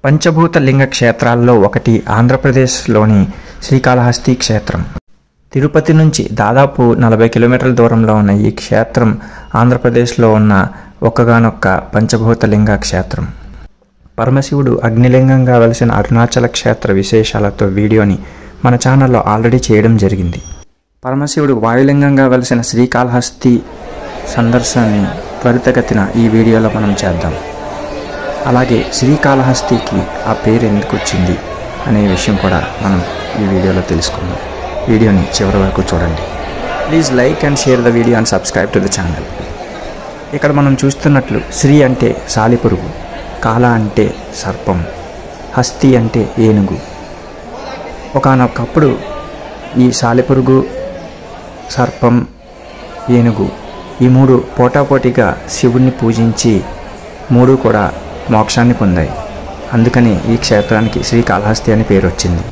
పంచభూత లింగ క్షేత్రాల్లో ఒకటి ఆంధ్రప్రదేశ్లోని శ్రీకాళహస్తి క్షేత్రం. తిరుపతి నుంచి దాదాపు 40 కిలోమీటర్ల దూరంలో ఉన్న ఈ క్షేత్రం ఆంధ్రప్రదేశ్లో ఉన్న ఒక్కగానొక్క పంచభూత లింగ క్షేత్రం. పరమశివుడు అగ్నిలింగంగా వెలిసిన అరుణాచల క్షేత్ర విశేషాలతో వీడియోని మన ఛానల్లో ఆల్రెడీ చేయడం జరిగింది. పరమశివుడు వాయులింగంగా వెలిసిన శ్రీకాళహస్తి సందర్శనని త్వరితగతిన ఈ వీడియోలో మనం చేద్దాం. అలాగే శ్రీకాళహస్తికి ఆ పేరు ఎందుకు వచ్చింది అనే విషయం కూడా మనం ఈ వీడియోలో తెలుసుకుందాం. వీడియోని చివరి వరకు చూడండి. Please like and share the video and subscribe to the channel. ఇక్కడ మనం చూస్తున్నట్లు శ్రీ అంటే సాలిపురుగు, కాళ అంటే సర్పం, హస్తి అంటే ఏనుగు. ఒకానొకప్పుడు ఈ సాలిపురుగు, సర్పం, ఏనుగు ఈ మూడు పోటాపోటీగా శివుణ్ణి పూజించి మూడు కూడా మోక్షాన్ని పొందాయి. అందుకని ఈ క్షేత్రానికి శ్రీకాళహస్తి అని పేరు వచ్చింది.